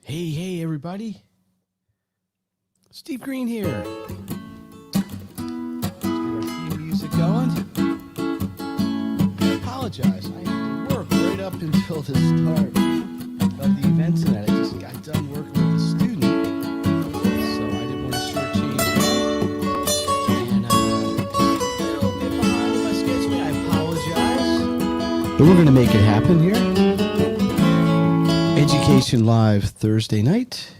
Hey, everybody. Steve Green here. Let's get our theme music going. I apologize. I had to work right up until the start of the event tonight. I just got done working with a student, so I didn't want to shortchange them. And a little bit behind in my scheduling. I apologize. But we're going to make it happen here. Education Live Thursday night.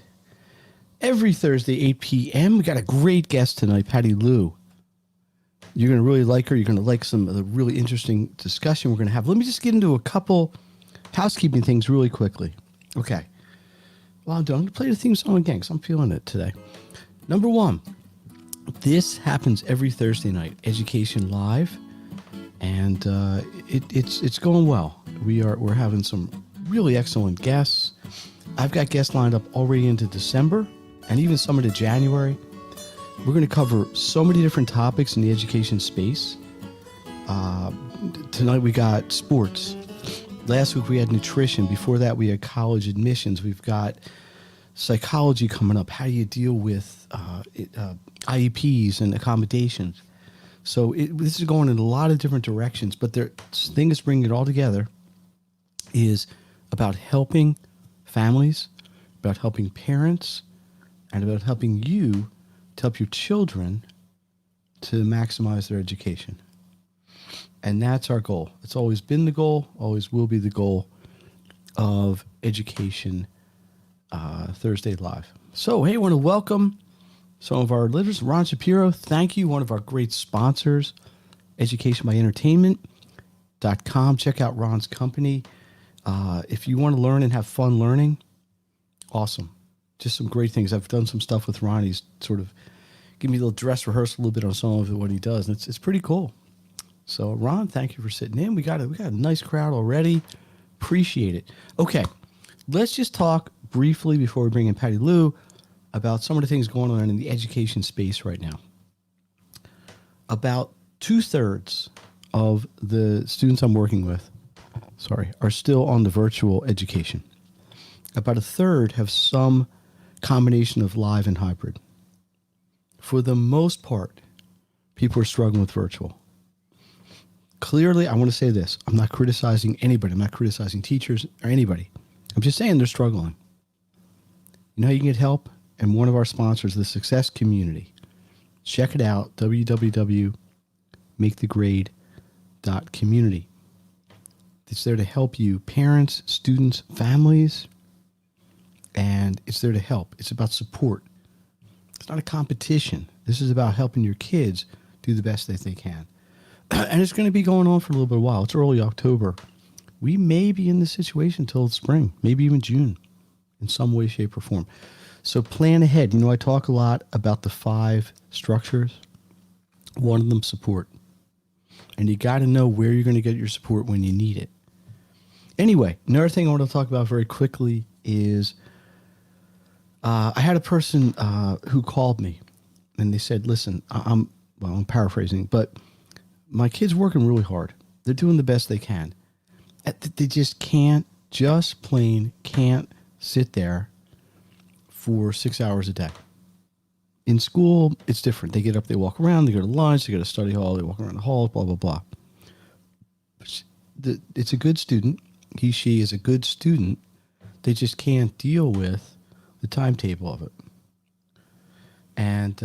Every Thursday, 8 p.m. We got a great guest tonight, PATTY LUU. You're going to really like her. You're going to like some of the really interesting discussion we're going to have. Let me just get into a couple housekeeping things really quickly. Okay. Well, I'm done. I'm going to play the theme song again because I'm feeling it today. Number one, this happens every Thursday night, Education Live, and it's going well. We're having some really excellent guests. I've got guests lined up already into December and even some into January. We're going to cover so many different topics in the education space. Tonight we got sports. Last week we had nutrition. Before that we had college admissions. We've got psychology coming up. How do you deal with IEPs and accommodations? So this is going in a lot of different directions, but the thing that's bringing it all together is about helping families, about helping parents, and about helping you to help your children to maximize their education. And that's our goal. It's always been the goal, always will be the goal of Education Thursday Live. So, hey, I want to welcome some of our listeners. Ron Shapiro, thank you. One of our great sponsors, educationbyentertainment.com. Check out Ron's company. If you want to learn and have fun learning, awesome. Just some great things. I've done some stuff with Ron. He's sort of give me a little dress rehearsal a little bit on some of it, what he does. And it's pretty cool. So Ron, thank you for sitting in. We got a nice crowd already. Appreciate it. Okay. Let's just talk briefly before we bring in PATTY LUU about some of the things going on in the education space right now. About 2/3 of the students I'm working with are still on the virtual education. About 1/3 have some combination of live and hybrid. For the most part, people are struggling with virtual. Clearly, I want to say this. I'm not criticizing anybody. I'm not criticizing teachers or anybody. I'm just saying they're struggling. You know how you can get help? And one of our sponsors, the Success Community. Check it out, www.makethegrade.community. It's there to help you, parents, students, families, and it's there to help. It's about support. It's not a competition. This is about helping your kids do the best that they can. And it's going to be going on for a little bit of a while. It's early October. We may be in this situation until spring, maybe even June, in some way, shape, or form. So plan ahead. You know, I talk a lot about the 5 structures. One of them, support. And you got to know where you're going to get your support when you need it. Anyway, another thing I want to talk about very quickly is I had a person who called me and they said, listen, I'm paraphrasing, but my kid's working really hard. They're doing the best they can. They just plain can't sit there for 6 hours a day. In school, it's different. They get up, they walk around, they go to lunch, they go to study hall, they walk around the halls, blah, blah, blah. It's a good student. She is a good student. They just can't deal with the timetable of it. And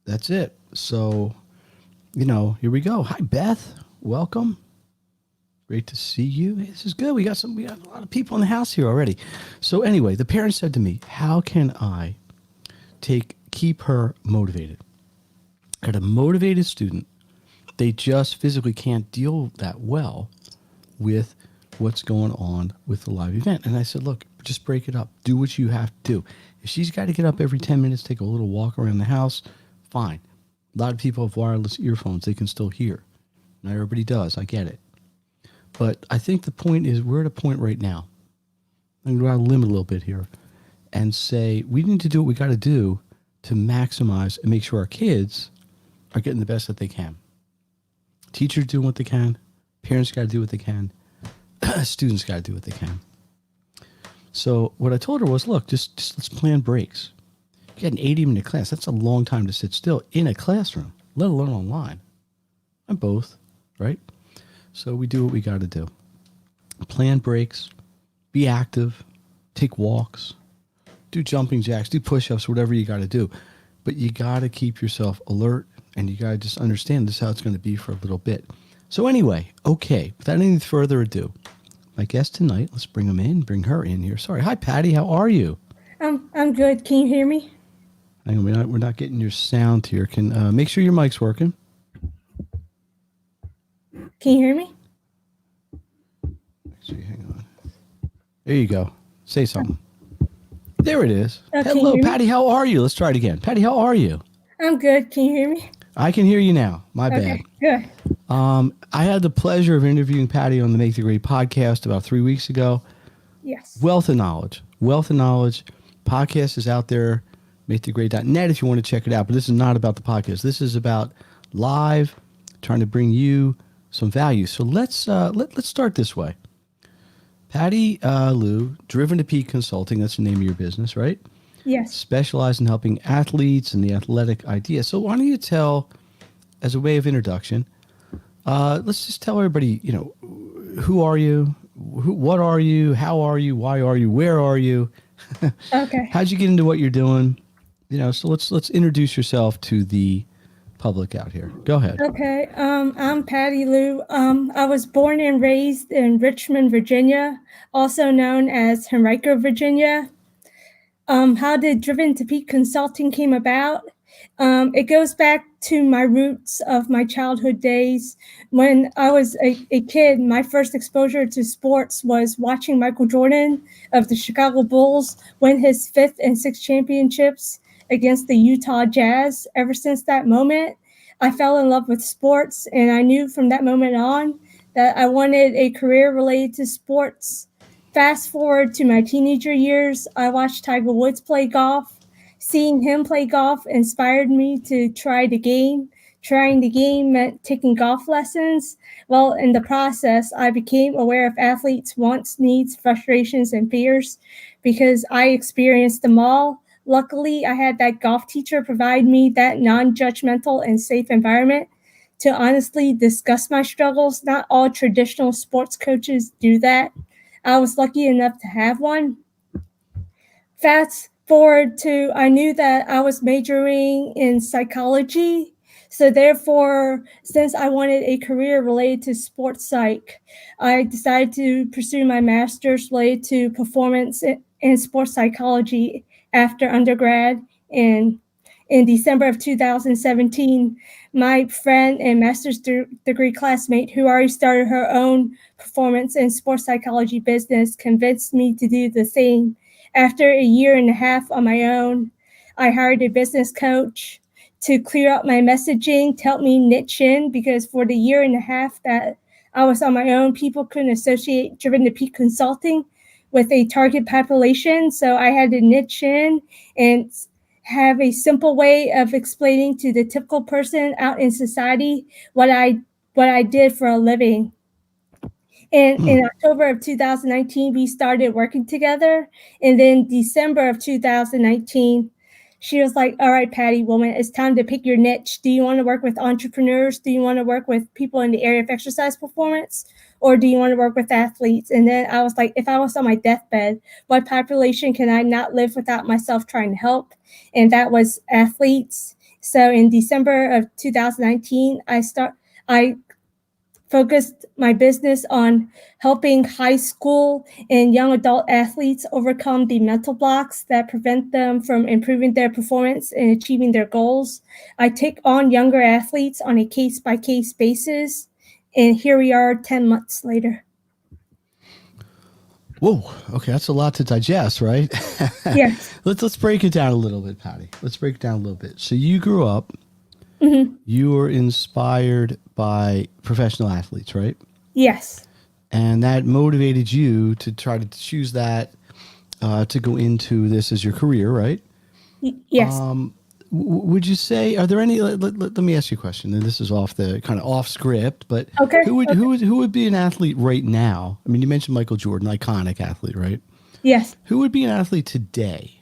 that's it. So, here we go. Hi, Beth. Welcome. Great to see you. Hey, this is good. We got a lot of people in the house here already. So anyway, the parents said to me, how can I keep her motivated? I got a motivated student. They just physically can't deal that well with what's going on with the live event. And I said, look, just break it up. Do what you have to do. If she's got to get up every 10 minutes, take a little walk around the house, fine. A lot of people have wireless earphones. They can still hear. Not everybody does. I get it. But I think the point is we're at a point right now. I'm going to limit a little bit here and say we need to do what we got to do to maximize and make sure our kids are getting the best that they can. Teachers doing what they can. Parents got to do what they can. Students got to do what they can. So what I told her was, look, just let's plan breaks. You got an 80-minute class. That's a long time to sit still in a classroom, let alone online. I'm both, right? So we do what we got to do. Plan breaks, be active, take walks, do jumping jacks, do push-ups, whatever you got to do. But you got to keep yourself alert, and you got to just understand this is how it's going to be for a little bit. So anyway, okay, without any further ado, my guest tonight, let's bring her in here. Sorry. Hi, Patty. How are you? I'm good. Can you hear me? Hang on, we're not getting your sound here. Can make sure your mic's working. Can you hear me? Actually, hang on. There you go. Say something. There it is. Can you Hello, hear me? Patty. How are you? Let's try it again. Patty, how are you? I'm good. Can you hear me? I can hear you now. My bad. Okay, good. I had the pleasure of interviewing Patty on the Make the Grade podcast about 3 weeks ago. Yes. Wealth of knowledge. Wealth of knowledge. Podcast is out there, makethegrade.net if you want to check it out. But this is not about the podcast. This is about live, trying to bring you some value. So let's start this way. Patty Luu, Driven to Peak Consulting. That's the name of your business, right? Yes. Specialize in helping athletes and the athletic idea. So why don't you tell, as a way of introduction, let's just tell everybody, who are you? What are you? How are you? Why are you? Where are you? Okay. How'd you get into what you're doing? So let's introduce yourself to the public out here. Go ahead. Okay. I'm Patty Lou. I was born and raised in Richmond, Virginia, also known as Henrico, Virginia. How did Driven to Peak Consulting came about? It goes back to my roots of my childhood days. When I was a kid, my first exposure to sports was watching Michael Jordan of the Chicago Bulls win his 5th and 6th championships against the Utah Jazz. Ever since that moment, I fell in love with sports, and I knew from that moment on that I wanted a career related to sports. Fast forward to my teenager years, I watched Tiger Woods play golf. Seeing him play golf inspired me to try the game. Trying the game meant taking golf lessons. Well, in the process, I became aware of athletes' wants, needs, frustrations, and fears because I experienced them all. Luckily, I had that golf teacher provide me that non-judgmental and safe environment to honestly discuss my struggles. Not all traditional sports coaches do that. I was lucky enough to have one. Fast forward to, I knew that I was majoring in psychology. So therefore, since I wanted a career related to sports psych, I decided to pursue my master's related to performance and sports psychology after undergrad. And in December of 2017, my friend and master's degree classmate who already started her own performance and sports psychology business convinced me to do the same. After a year and a half on my own, I hired a business coach to clear up my messaging, to help me niche in, because for the year and a half that I was on my own, people couldn't associate Driven to Peak Consulting with a target population. So I had to niche in and have a simple way of explaining to the typical person out in society what I did for a living. And in October of 2019, we started working together. And then December of 2019, she was like, all right, Patty, woman, it's time to pick your niche. Do you want to work with entrepreneurs? Do you want to work with people in the area of exercise performance? Or do you want to work with athletes? And then I was like, if I was on my deathbed, what population can I not live without myself trying to help? And that was athletes. So in December of 2019, I focused my business on helping high school and young adult athletes overcome the mental blocks that prevent them from improving their performance and achieving their goals. I take on younger athletes on a case-by-case basis, and here we are 10 months later. Whoa. Okay, that's a lot to digest, right? Yes. Let's break it down a little bit, Patty. Let's break it down a little bit. So you grew up. You were inspired by professional athletes, right? Yes. And that motivated you to try to choose that to go into this as your career, right? Yes. Would you say, are there any, let me ask you a question, and this is off the kind of off script, but Okay. who would be an athlete right now? I mean, you mentioned Michael Jordan, iconic athlete, right? Yes. Who would be an athlete today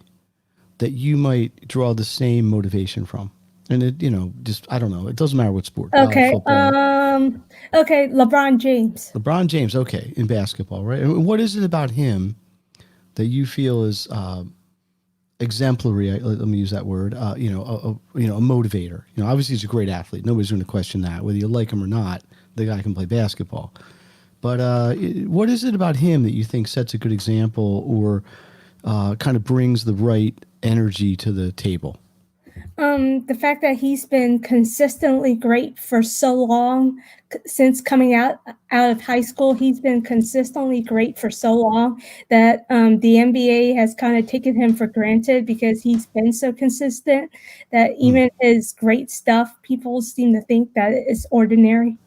that you might draw the same motivation from? And it, just I don't know. It doesn't matter what sport, golf, Okay. football. Okay. LeBron James. LeBron James, okay, in basketball, right? And what is it about him that you feel is exemplary? Let me use that word. A motivator. Obviously he's a great athlete. Nobody's going to question that, whether you like him or not. The guy can play basketball. But what is it about him that you think sets a good example or kind of brings the right energy to the table? The fact that he's been consistently great for so long, since coming out of high school, he's been consistently great for so long that the NBA has kind of taken him for granted because he's been so consistent that even his great stuff, people seem to think that it's ordinary.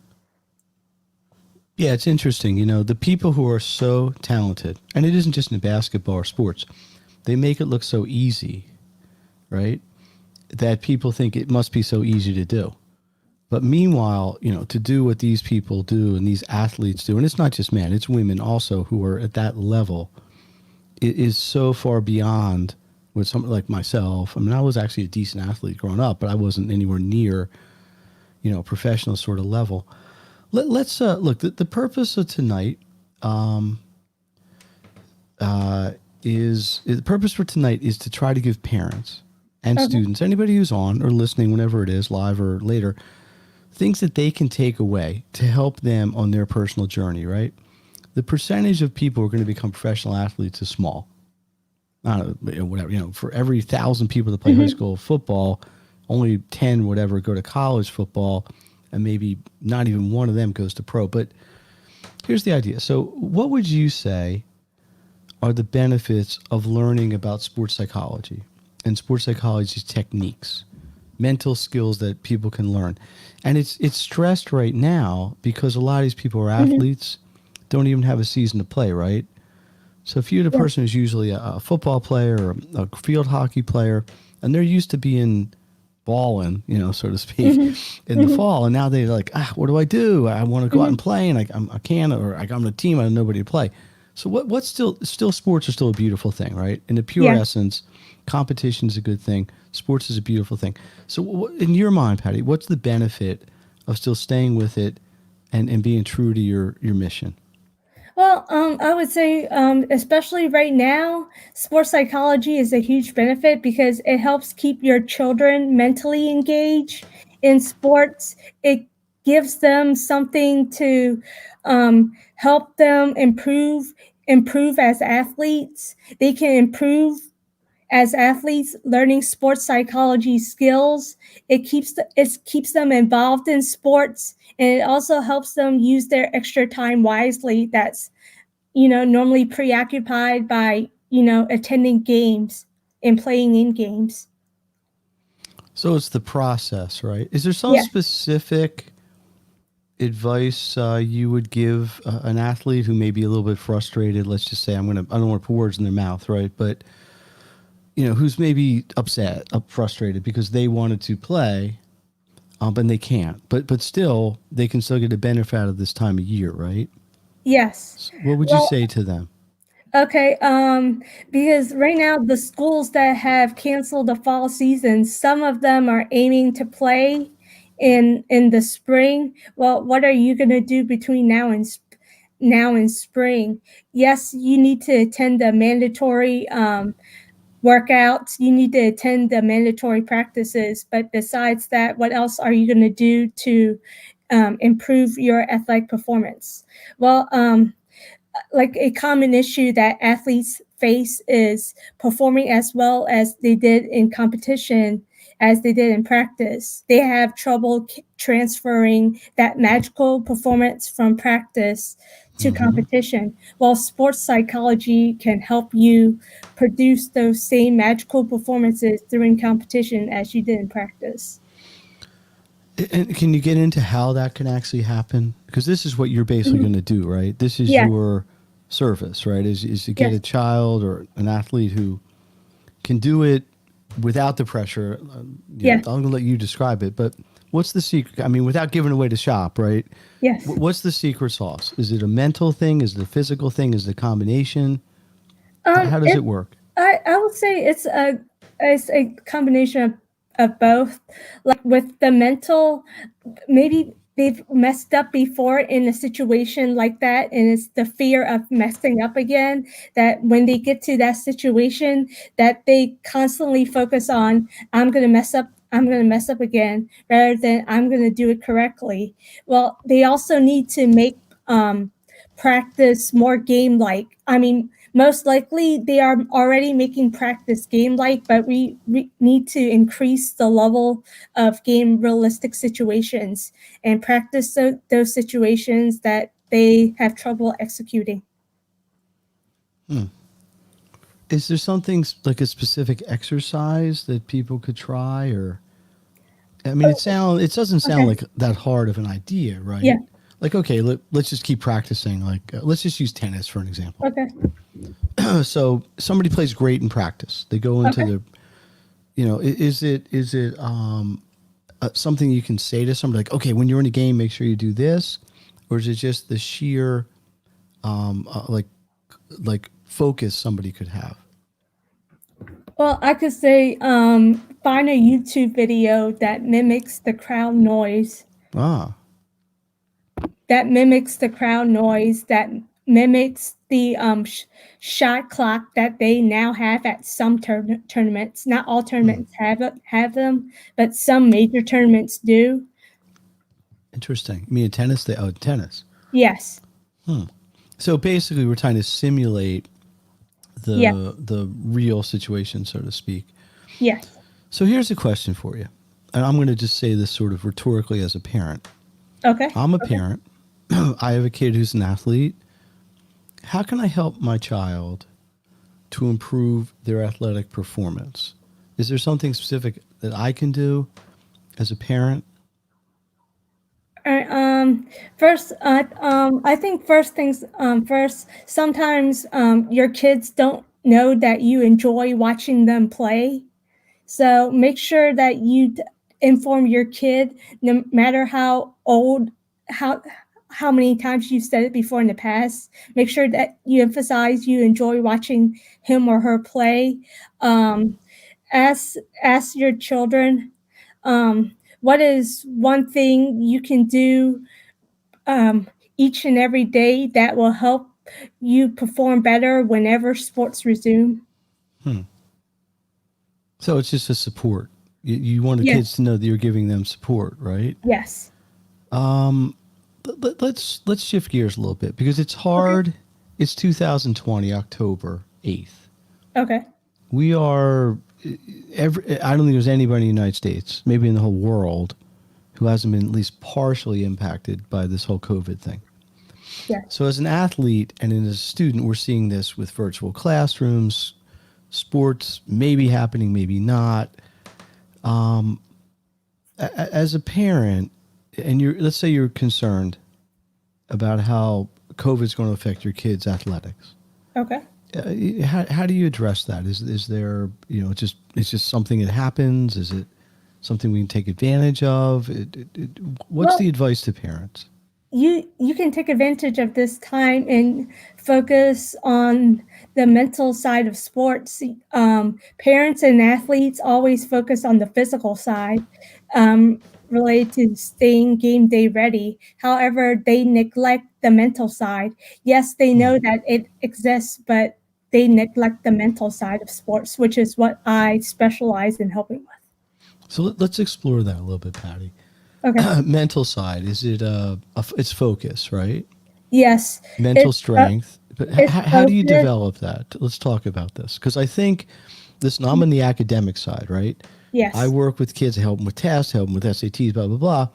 Yeah, it's interesting. The people who are so talented, and it isn't just in basketball or sports, they make it look so easy, right? That people think it must be so easy to do. But meanwhile, to do what these people do and these athletes do, and it's not just men, it's women also who are at that level, it is so far beyond what someone like myself. I mean, I was actually a decent athlete growing up, but I wasn't anywhere near, professional sort of level. Let's look. The purpose of tonight is the purpose for tonight is to try to give parents and Okay. students, anybody who's on or listening, whenever it is, live or later, things that they can take away to help them on their personal journey. Right. The percentage of people who are going to become professional athletes is small. I don't know, whatever. For every 1,000 people that play high school football, only 10, whatever, go to college football, and maybe not even one of them goes to pro. But here's the idea. So what would you say are the benefits of learning about sports psychology and sports psychology's techniques, mental skills that people can learn? And it's stressed right now because a lot of these people are athletes, don't even have a season to play, right? So if you're the Yeah. person who's usually a football player or a field hockey player, and they're used to being balling, so to speak, in the fall, and now they're like, what do I do? I want to go out and play, and I can't, or I'm on a team, I have nobody to play. So what's still sports are still a beautiful thing, right? In the pure Yeah. essence, competition is a good thing. Sports is a beautiful thing. So in your mind, Patty, what's the benefit of still staying with it and being true to your mission? Well, I would say, especially right now, sports psychology is a huge benefit because it helps keep your children mentally engaged in sports. It gives them something to help them improve as athletes. They can improve as athletes learning sports psychology skills. It keeps them involved in sports, and it also helps them use their extra time wisely that's normally preoccupied by attending games and playing in games. So it's the process, right? Is there some Yeah. specific advice you would give an athlete who may be a little bit frustrated? Let's just say I don't want to put words in their mouth, right? But who's maybe frustrated because they wanted to play, and they can't. But still, they can still get a benefit out of this time of year, right? Yes. What would you Well, say to them? okay, because right now the schools that have canceled the fall season, some of them are aiming to play in the spring. Well, what are you going to do between now and spring? Yes, you need to attend the mandatory workouts. You need to attend the mandatory practices. But besides that, what else are you going to do to improve your athletic performance? Well, like a common issue that athletes face is performing as well as they did in competition as they did in practice. They have trouble transferring that magical performance from practice to Hmm. competition. While sports psychology can help you produce those same magical performances during competition as you did in practice. And can you get into how that can actually happen? Because this is what you're basically Mhm. going to do, right? This is Yes, your service, right? Is to get yes, a child or an athlete who can do it without the pressure. I'm yes, going to let you describe it, but what's the secret? I mean, without giving away the shop, right? yes. What's the secret sauce? Is it a mental thing? Is it a physical thing? Is it a combination? How does It it work? I would say it's a combination of both. Like with the mental, maybe they've messed up before in a situation like that, and it's the fear of messing up again, that when they get to that situation, that they constantly focus on, I'm going to mess up again, rather than I'm going to do it correctly. Well, they also need to make um, practice more game like. I mean, most likely they are already making practice game like, but we need to increase the level of game realistic situations and practice those situations that they have trouble executing. Is there something like a specific exercise that people could try, or I mean, it doesn't sound Okay. like that hard of an idea, Yeah. right? Like, okay, let's just keep practicing. Like, let's just use tennis for an example. Okay. So somebody plays great in practice. They go into Okay. the, is it something you can say to somebody like, okay, when you're in a game, make sure you do this, or is it just the sheer um, uh, like like focus somebody could have? Well, I could say find a YouTube video that mimics the crowd noise, Ah, that mimics the shot clock that they now have at some tournaments. Not all tournaments have them, but some major tournaments do. interesting. You mean in tennis? Tennis. Yes. So basically, we're trying to simulate Yes. the real situation, so to speak. Yes. So here's a question for you, and I'm going to just say this sort of rhetorically as a parent. Okay. I'm a Okay. parent. I have a kid who's an athlete. How can I help my child to improve their athletic performance? Is there something specific that I can do as a parent? All right, first, I think first things first. Sometimes your kids don't know that you enjoy watching them play, so make sure that inform your kid, no matter how old, how how many times you've said it before in the past. Make sure that you emphasize you enjoy watching him or her play. Um, ask your children, what is one thing you can do um, each and every day that will help you perform better whenever sports resume. So it's just a support. You want the Yes. kids to know that you're giving them support, right? Yes. Let's shift gears a little bit because it's Okay. hard. It's 2020, October 8th. Okay. We are I don't think there's anybody in the United States, maybe in the whole world, who hasn't been at least partially impacted by this whole COVID thing. Yes. So as an athlete and as a student, we're seeing this with virtual classrooms, sports maybe happening, maybe not. As a parent, and let's say you're concerned about how COVID is going to affect your kids' athletics. Okay. How do you address that? Is there, it's just something that happens? Is it something we can take advantage of? What's Well, the advice to parents? you can take advantage of this time and focus on the mental side of sports. Parents and athletes always focus on the physical side, related to staying game day ready. However, they neglect the mental side. Yes, they know that it exists, but they neglect the mental side of sports, which is what I specialize in helping with. So let's explore that a little bit, Patty. Okay. Mental side, is it it's focus, right? Yes, Mental it's strength. But it's how do you focus. develop that? Let's talk about this because I think listen, I'm on the academic side, right? I Yes. work with kids, I help them with tests, help them with SATs, blah blah blah,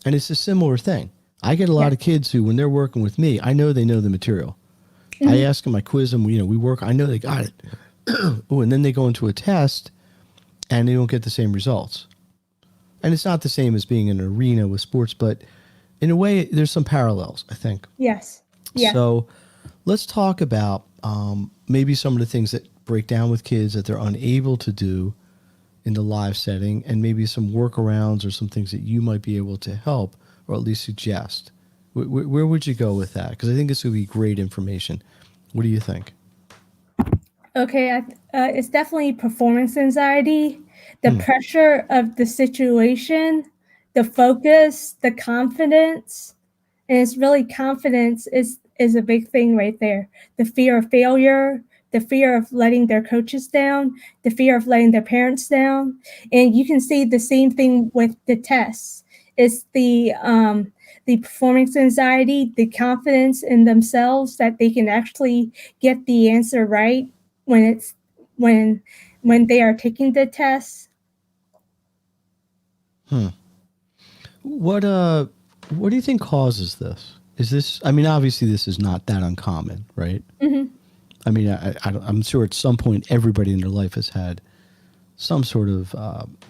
and it's a similar thing. I get a Yes. lot of kids who, when they're working with me, I know they know the material. I Mhm. ask them, I quiz them, we work. I know they got it. Oh, and then they go into a test and they don't get the same results. And it's not the same as being in an arena with sports, but in a way, there's some parallels, I think. Yes. Yes. So let's talk about maybe some of the things that break down with kids that they're unable to do in the live setting, and maybe some workarounds or some things that you might be able to help or at least suggest. Where would you go with that? Because I think this would be great information. What do you think? Okay, it's definitely performance anxiety, the Hmm. pressure of the situation, the focus, the confidence, and it's really confidence is a big thing right there. The fear of failure, the fear of letting their coaches down, the fear of letting their parents down, and you can see the same thing with the tests. It's the performance anxiety, the confidence in themselves that they can actually get the answer right when it's when when they are taking the test. Hmm. What do you think causes this? Is this? I mean, obviously, this is not that uncommon, right? Hmm. I mean, I'm sure at some point everybody in their life has had some sort of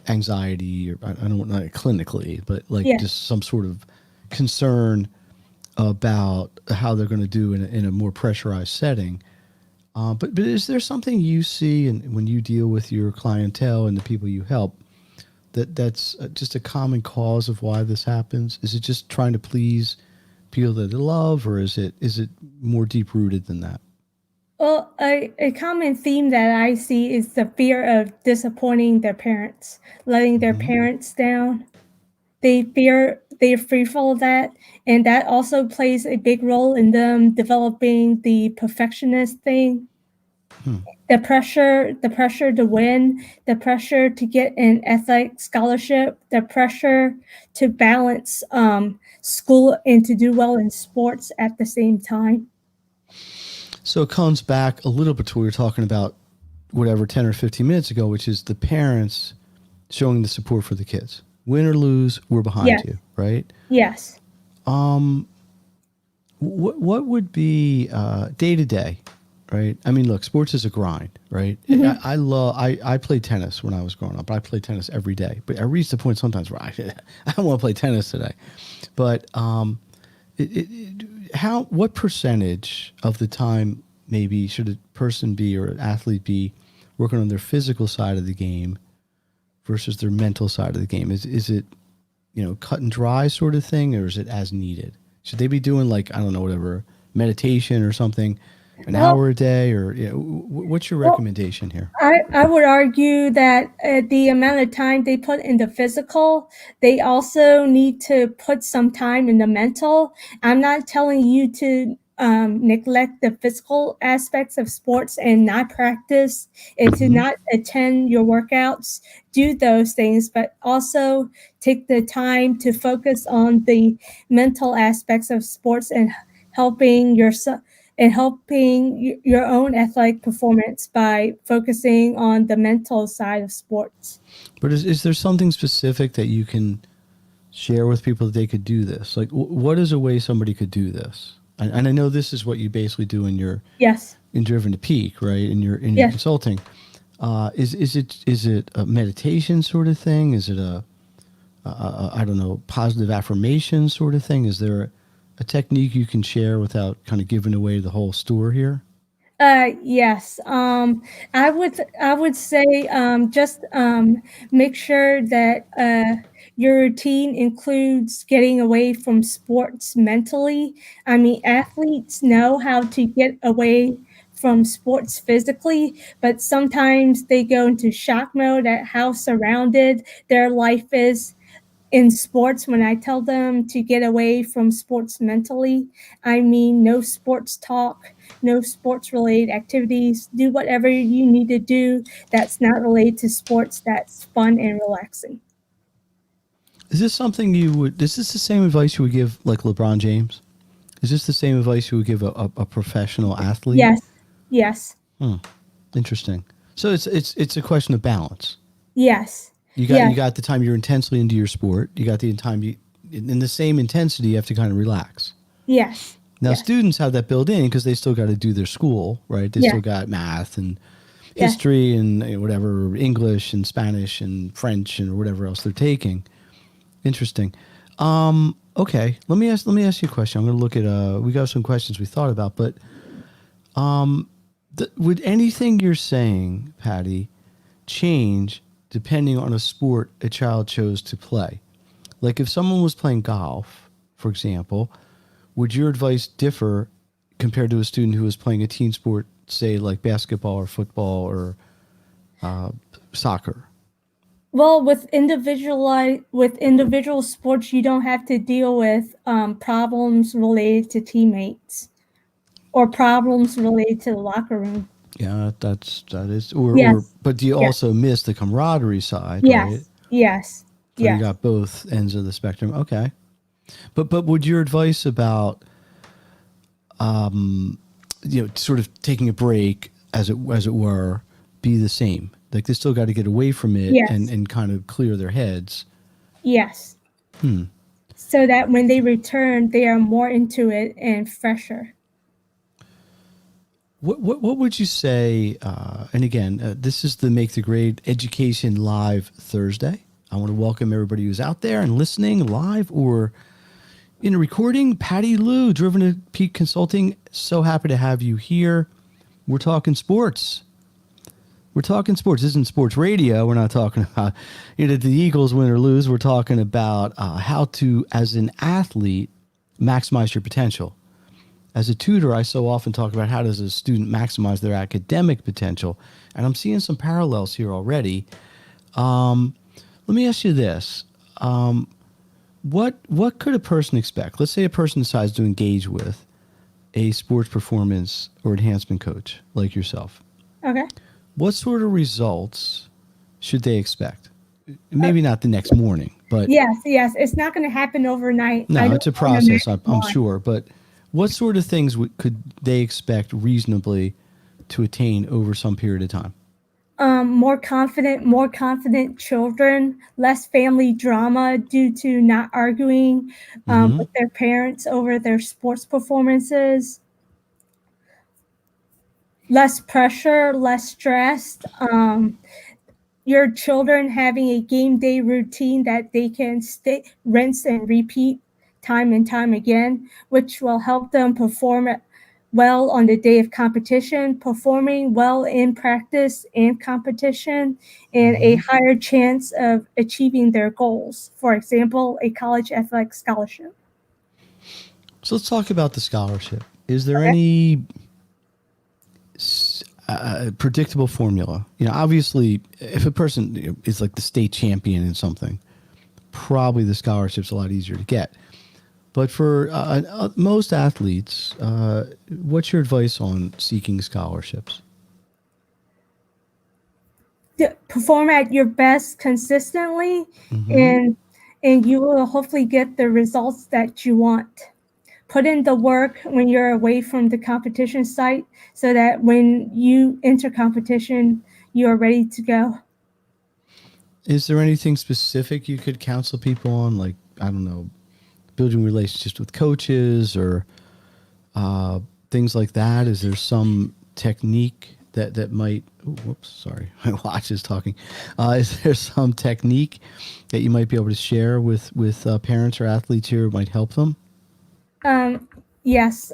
anxiety, or I don't know, clinically, but like Yeah. just some sort of concern about how they're going to do in a more pressurized setting. But is there something you see and when you deal with your clientele and the people you help that's just a common cause of why this happens? Is it just trying to please people that they love, or is it more deep rooted than that? Well, a common theme that I see is the fear of disappointing their parents, letting their Hmm. parents down. They're fearful of that, and that also plays a big role in them developing the perfectionist thing. Hmm. The pressure to win, the pressure to get an athletic scholarship, the pressure to balance school and to do well in sports at the same time. So it comes back a little bit to what we were talking about, whatever, 10 or 15 minutes ago, which is the parents showing the support for the kids. Win or lose, we're behind Yes, you, right? yes. What would be day to day, right? I mean, look, sports is a grind, right? Hmm. I played tennis when I was growing up. I played tennis every day, but I reached the point sometimes where I don't want to play tennis today. But what percentage of the time maybe should a person be or an athlete be working on their physical side of the game versus their mental side of the game? Is it cut and dry sort of thing, or is it as needed? Should they be doing, like, I don't know, whatever, meditation or something, an Well, hour a day, or what's your well, recommendation here? I would argue that the amount of time they put in the physical, they also need to put some time in the mental. I'm not telling you to neglect the physical aspects of sports and not practice and to Hmm. not attend your workouts. Do those things, but also take the time to focus on the mental aspects of sports and helping yourself and helping your own athletic performance by focusing on the mental side of sports. But is there something specific that you can share with people that they could do this? Like, what is a way somebody could do this? And I know this is what you basically do Yes, in Driven to Peak, right? In your yes. consulting. Is it a meditation sort of thing? Is it I don't know, positive affirmation sort of thing? Is there a technique you can share without kind of giving away the whole store here? Yes. I would say just make sure that your routine includes getting away from sports mentally. I mean, athletes know how to get away from sports physically, but sometimes they go into shock mode at how surrounded their life is in sports. When I tell them to get away from sports mentally, I mean no sports talk, no sports related activities. Do whatever you need to do that's not related to sports that's fun and relaxing. Is this something you would? Is this the same advice you would give like LeBron James? Is this the same advice you would give a professional athlete? Yes, yes, Hmm. Interesting. So it's a question of balance. yes, You got yes, you got the time you're intensely into your sport. You got the time you in the same intensity you have to kind of relax. yes, Now yes, students have that built in because they still got to do their school, right? They yes, still got math and yes. history and whatever, English and Spanish and French and whatever else they're taking. Interesting. Okay, let me ask you a question. I'm going to look at we got some questions we thought about, but would anything you're saying, Patty, change depending on a sport a child chose to play? Like if someone was playing golf, for example, would your advice differ compared to a student who was playing a team sport, say like basketball or football or soccer? Well, with individual sports, you don't have to deal with problems related to teammates or problems related to the locker room. Yeah, that is, Yes, but do you yes, also miss the camaraderie side, right? yes, yes, So you yes. got both ends of the spectrum. Okay, but would your advice about sort of taking a break, as it were, be the same? Like they still got to get away from it and Yes, kind of clear their heads. yes. So that when they return, they are more into it and fresher. What would you say? And again, this is the Make the Grade Education Live Thursday. I want to welcome everybody who's out there and listening live or in a recording. Patty Lou, Driven to Peak Consulting. So happy to have you here. We're talking sports. We're talking sports. This isn't sports radio. We're not talking about did the Eagles win or lose. We're talking about how to, as an athlete, maximize your potential. As a tutor, I so often talk about how does a student maximize their academic potential, and I'm seeing some parallels here already. Let me ask you this: what could a person expect? Let's say a person decides to engage with a sports performance or enhancement coach like yourself. Okay. What sort of results should they expect? Uh, Maybe not the next morning, but yes, yes. It's not going to happen overnight. I no, don't it's a want to process, miss I'm one. sure. But what sort of things could they expect reasonably to attain over some period of time? More confident children, less family drama due to not arguing with their parents over their sports performances, less pressure, less stress. Your children having a game day routine that they can rinse and repeat time and time again, which will help them perform well on the day of competition, performing well in practice and competition, and a higher chance of achieving their goals. For example, a college athletic scholarship. So let's talk about the scholarship. Is there Okay. any predictable formula? Obviously, if a person is like the state champion in something, probably the scholarship's a lot easier to get. But for most athletes, what's your advice on seeking scholarships? Perform at your best consistently, and you will hopefully get the results that you want. Put in the work when you're away from the competition site so that when you enter competition, you are ready to go. Is there anything specific you could counsel people on, like, I don't know, building relationships with coaches or things like that? Is there some technique that might? Ooh, whoops, sorry, my watch is talking. Is there some technique that you might be able to share with parents or athletes here might help them? Yes.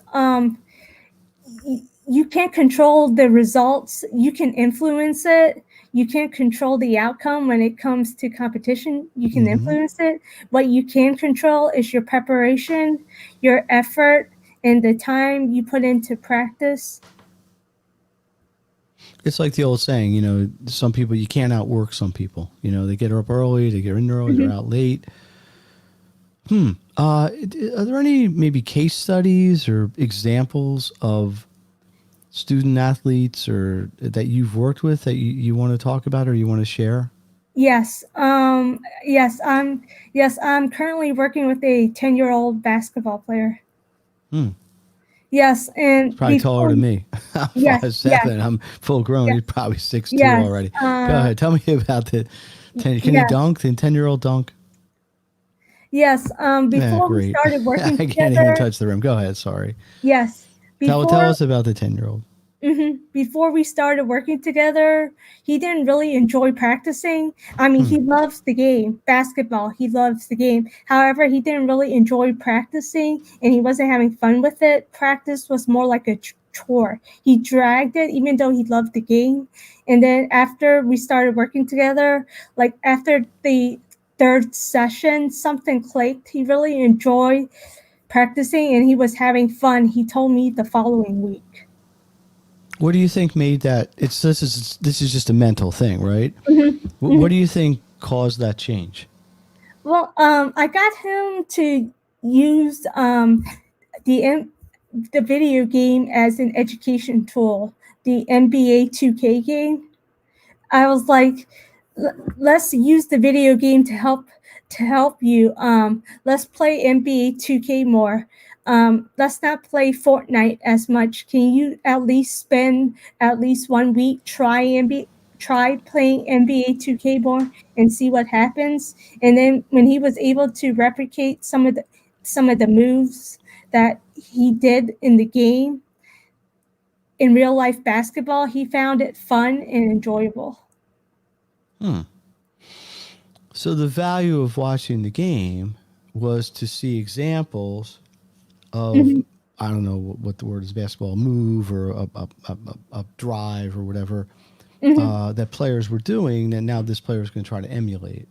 You can't control the results. You can influence it. You can't control the outcome when it comes to competition. You can influence it. What you can control is your preparation, your effort, and the time you put into practice. It's like the old saying, some people you can't outwork some people. They get up early, they get in early, they're out late. Are there any maybe case studies or examples of student athletes or that you've worked with that you want to talk about or you want to share? Yes. I'm currently working with a 10-year-old basketball player. Yes, He's and probably taller before than me. I'm yes, five yes, seven. I'm full grown. yes, He's probably 6'2" yes, already. Go ahead. Tell me about the 10. Can he yes, dunk? The 10-year-old dunk? yes. Yeah, Before we great. started working I can't even together, touch the rim. Go ahead. Sorry. yes, Tell before us about the 10-year-old. before we started working together, he didn't really enjoy practicing. I mean, he loves the game, basketball. He loves the game. However, he didn't really enjoy practicing and he wasn't having fun with it. Practice was more like a chore. He dragged it even though he loved the game. And then after we started working together, like after the third session, something clicked. He really enjoyed practicing and he was having fun, he told me the following week. What do you think made that? It's this is just a mental thing, right? Mhm, What mhm. do you think caused that change? Well, I got him to use the M- the video game as an education tool, the NBA 2K game. I was like, let's use the video game to help you. Let's play NBA 2K more. Let's not play Fortnite as much. Can you at least spend at least 1 week try playing NBA 2K more and see what happens? And then when he was able to replicate some of the moves that he did in the game in real life basketball, he found it fun and enjoyable. So the value of watching the game was to see examples of, Mhm, I don't know what the word is, basketball move or a drive or whatever mhm. that players were doing, and now this player is going to try to emulate.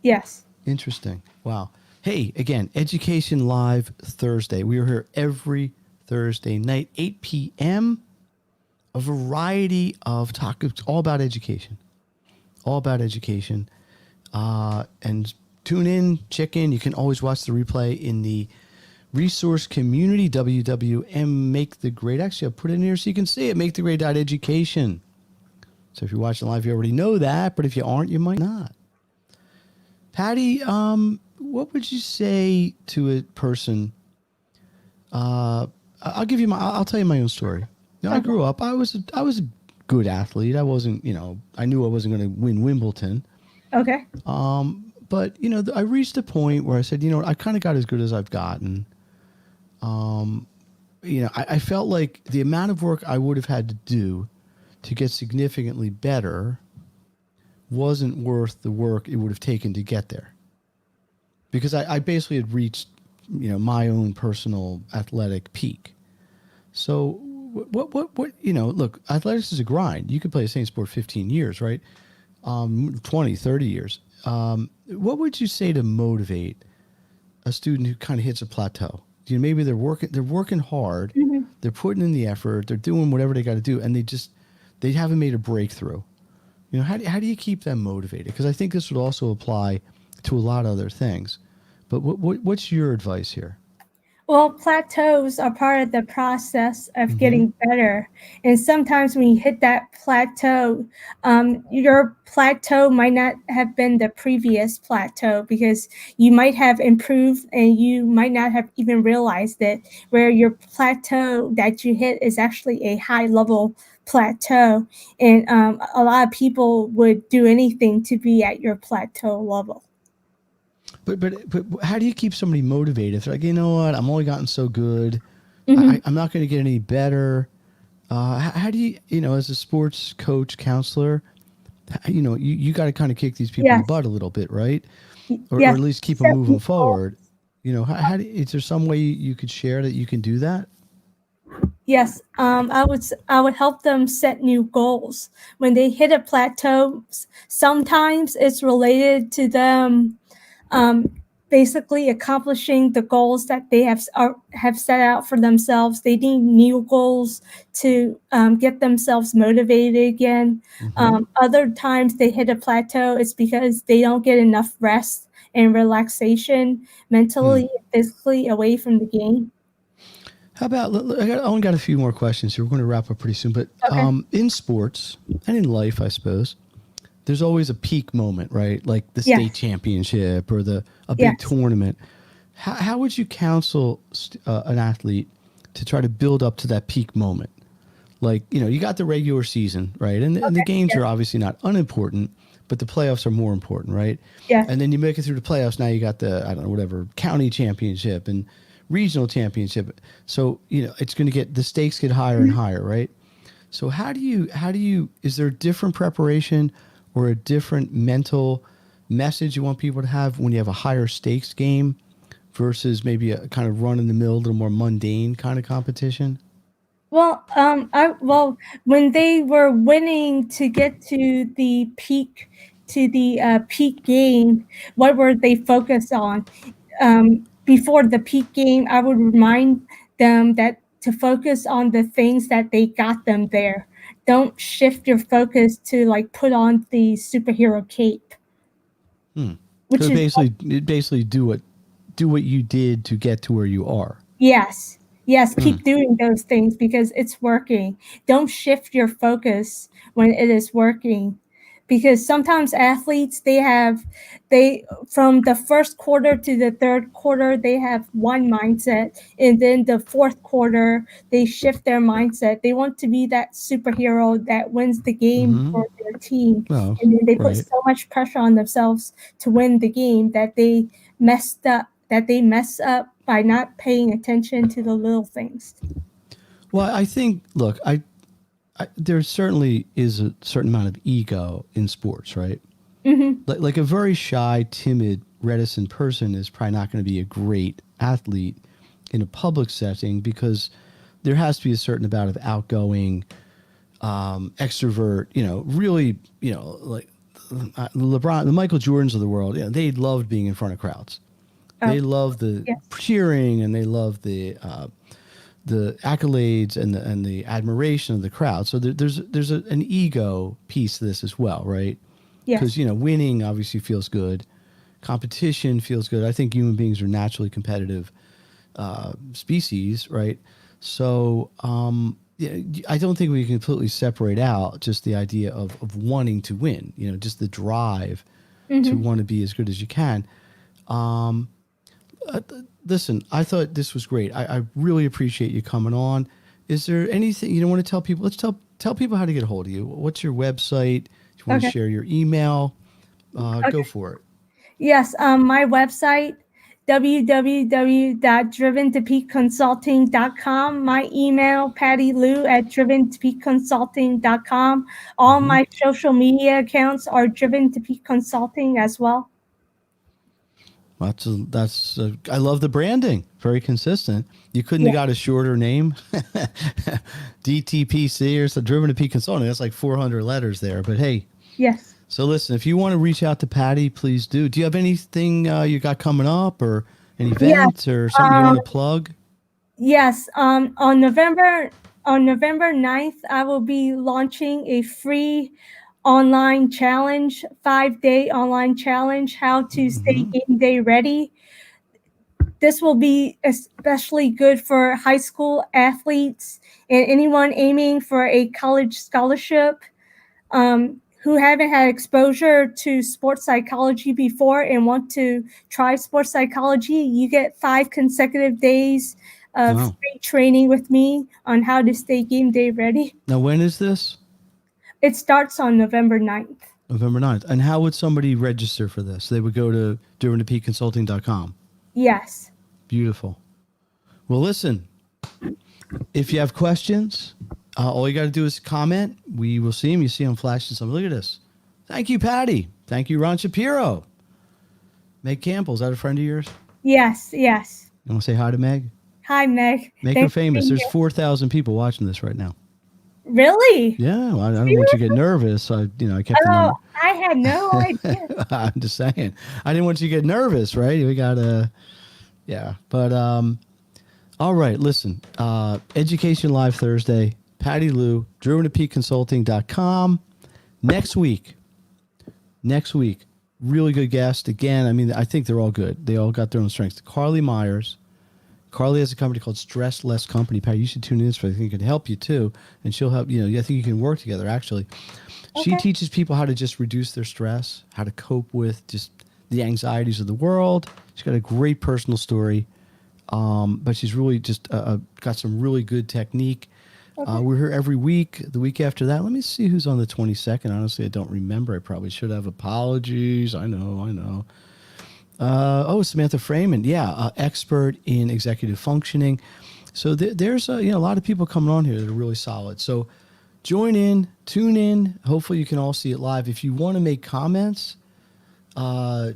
Yes. Interesting. Wow. Hey, again, Education Live Thursday. We are here every Thursday night, 8 p.m. A variety of topics, all about education. All about education. And tune in, check in. You can always watch the replay in the resource community, WWM Make the Grade. Actually, I'll put it in here so you can see it, Make the Grade education. So if you're watching live, you already know that, but if you aren't, you might not. Patty, what would you say to a person? I'll give you my. I'll tell you my own story. You know, I Okay. grew up. I was a good athlete. I wasn't. I knew I wasn't going to win Wimbledon. Okay. But I reached a point where I said, I kind of got as good as I've gotten. I felt like the amount of work I would have had to do to get significantly better wasn't worth the work it would have taken to get there. Because I basically had reached, my own personal athletic peak. So look, athletics is a grind. You could play the same sport 15 years, right? 20, 30 years. What would you say to motivate a student who kind of hits a plateau? Maybe they're working hard, Mhm. they're putting in the effort, they're doing whatever they got to do, and they haven't made a breakthrough. How do you keep them motivated? Because I think this would also apply to a lot of other things. But what's your advice here? Well, plateaus are part of the process of Mm-hmm. getting better. And sometimes when you hit that plateau, your plateau might not have been the previous plateau because you might have improved and you might not have even realized it, where your plateau that you hit is actually a high level plateau. And a lot of people would do anything to be at your plateau level. But how do you keep somebody motivated? If they're like, you know what, I'm only gotten so good. Mhm. I'm not going to get any better. How do as a sports coach, counselor, you got to kind of kick these people in the Yes. butt a little bit, right? Or Yes. at least keep them Set moving new goals. forward. Is there some way you could share that you can do that? Yes, I would help them set new goals. When they hit a plateau, sometimes it's related to them um, basically accomplishing the goals that they have set out for themselves. They need new goals to get themselves motivated again. Mm-hmm. Other times they hit a plateau, it's because they don't get enough rest and relaxation Hmm. mentally and physically away from the game. How about I only got a few more questions here. We're going to wrap up pretty soon. But Okay. in sports and in life, I suppose there's always a peak moment, right? Like the state Yes. championship or the a big Yes. tournament. How would you counsel an athlete to try to build up to that peak moment? Like, you got the regular season, right? And the Okay. games Yes. are obviously not unimportant, but the playoffs are more important, right? Yes. And then you make it through the playoffs. Now you got the, I don't know, whatever, county championship and regional championship. So, it's going to get, the stakes get higher and Mhm. higher, right? So is there a different preparation or a different mental message you want people to have when you have a higher stakes game versus maybe a kind of run in the mill, a little more mundane kind of competition? When they were winning to get to the peak game, what were they focused on? before the peak game, I would remind them that to focus on the things that they got them there. Don't shift your focus to like put on the superhero cape, So which is basically do what you did to get to where you are. yes. Yes, keep doing those things because it's working. Don't shift your focus when it is working. Because sometimes athletes they from the first quarter to the third quarter they have one mindset, and then the fourth quarter they shift their mindset. They want to be that superhero that wins the game for their team, Well, and then they put right. so much pressure on themselves to win the game that they mess up by not paying attention to the little things. Well, I think look, there certainly is a certain amount of ego in sports, right? Like a very shy, timid, reticent person is probably not going to be a great athlete in a public setting because there has to be a certain amount of outgoing, extrovert. Really, like LeBron, the Michael Jordans of the world. They loved being in front of crowds. Oh, They love the yes, cheering and they love the accolades and the admiration of the crowd. So there's an ego piece to this as well, right? Because yes, winning obviously feels good, competition feels good. I think human beings are naturally competitive species, right? So yeah, I don't think we can completely separate out just the idea of wanting to win. Just the drive to want to be as good as you can. Listen, I thought this was great. I really appreciate you coming on. Is there anything you want to tell people? Let's tell people how to get a hold of you. What's your website? If you want to okay, share your email, go okay. for it. Yes, my website, www.driventopeakconsulting.com. My email, pattylou@driventopeakconsulting.com. All my social media accounts are Driven to Peak Consulting as well. I love the branding. Very consistent. You couldn't have Yeah. got a shorter name, DTPC or some Driven to Peak Consulting. That's like 400 letters there. But hey, Yes. so listen, if you want to reach out to Patty, please do. Do you have anything you got coming up or an Yes. event or something you Um, want to plug? yes. On November 9th, I will be launching a free online challenge, 5-day online challenge, how to stay game day ready. This will be especially good for high school athletes and anyone aiming for a college scholarship, who haven't had exposure to sports psychology before and want to try sports psychology. You get 5 consecutive days of Wow. free training with me on how to stay game day ready. Now, when is this? It starts on November 9th. November 9th. And how would somebody register for this? They would go to driventopeakconsulting.com. Yes. Beautiful. Well, listen, if you have questions, all you got to do is comment. We will see them. You see them flashing something. Look at this. Thank you, Patty. Thank you, Ron Shapiro. Meg Campbell, is that a friend of yours? Yes. Yes. You want to say hi to Meg? Hi, Meg. Make her Thanks for famous. being There's here. 4,000 people watching this right now. Really? Yeah, well, I don't want you to get nervous. I kept the Oh, number. I had no idea. I'm just saying. I didn't want you to get nervous, right? We got to, yeah. But all right, listen. Education Live Thursday. Patty Lou, driventopeakconsulting.com. Next week, really good guest. Again, I mean, I think they're all good. They all got their own strengths. Carly Myers. Carly has a company called Stress Less Company. Patty, you should tune in for I think it can help you too. And she'll help, I think you can work together actually. She Okay. teaches people how to just reduce their stress, how to cope with just the anxieties of the world. She's got a great personal story, but she's really just got some really good technique. Okay. We're here every week. The week after that, let me see who's on the 22nd. Honestly, I don't remember. I probably should have. Apologies. I know. Samantha Freeman. Yeah, expert in executive functioning. So there's a lot of people coming on here that are really solid. So join in, tune in. Hopefully you can all see it live. If you want to make comments,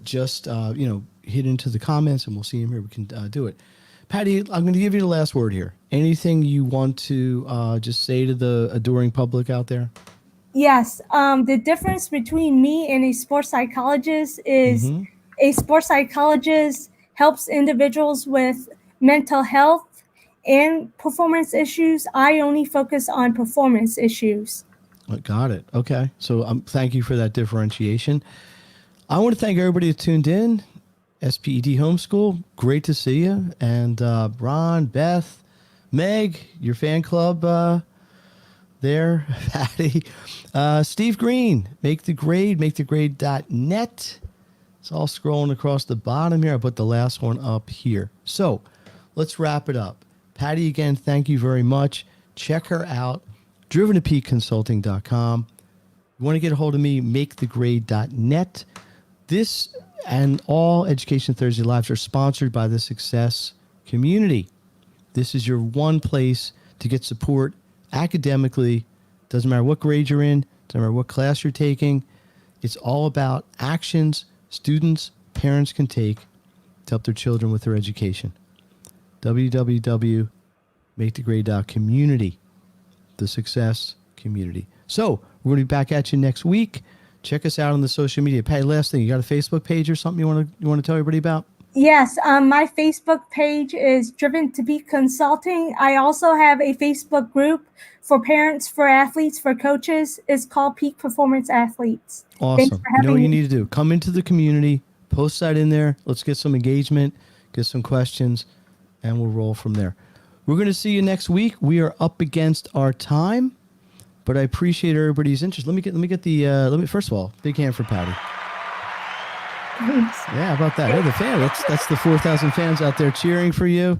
just hit into the comments and we'll see them here. We can do it. Patty, I'm going to give you the last word here. Anything you want to just say to the adoring public out there? Yes. The difference between me and a sports psychologist is a sports psychologist helps individuals with mental health and performance issues. I only focus on performance issues. Got it. Okay. So thank you for that differentiation. I want to thank everybody that tuned in. SPED Homeschool, great to see you. And Ron, Beth, Meg, your fan club there, Patty, Steve Green, makethegrade.net. It's all scrolling across the bottom here. I put the last one up here. So let's wrap it up. Patty, again, thank you very much. Check her out, driventopeakconsulting.com. You want to get a hold of me, makethegrade.net. This and all Education Thursday Lives are sponsored by the Success Community. This is your one place to get support academically. Doesn't matter what grade you're in, doesn't matter what class you're taking. It's all about actions students, parents can take to help their children with their education. www.makethegrade.community, the Success Community. So we're going to be back at you next week. Check us out on the social media. Patty, last thing, you got a Facebook page or something you want to tell everybody about? Yes, my Facebook page is Driven to Peak Consulting. I also have a Facebook group for parents, for athletes, for coaches. It's called Peak Performance Athletes. Awesome. You know what you need to do? Come into the community, post that in there. Let's get some engagement, get some questions, and we'll roll from there. We're going to see you next week. We are up against our time, but I appreciate everybody's interest. Let me get the first of all, big hand for Patty. Thanks. Yeah, how about that? Hey, the fan. That's the 4,000 fans out there cheering for you.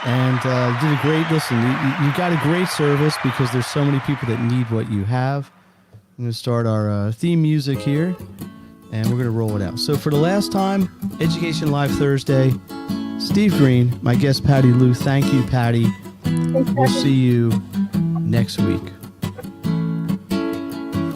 And you did a great, listen, you got a great service because there's so many people that need what you have. I'm going to start our theme music here, and we're going to roll it out. So for the last time, Education Live Thursday, Steve Green, my guest Patty Luu. Thank you, Patty. We'll see you next week.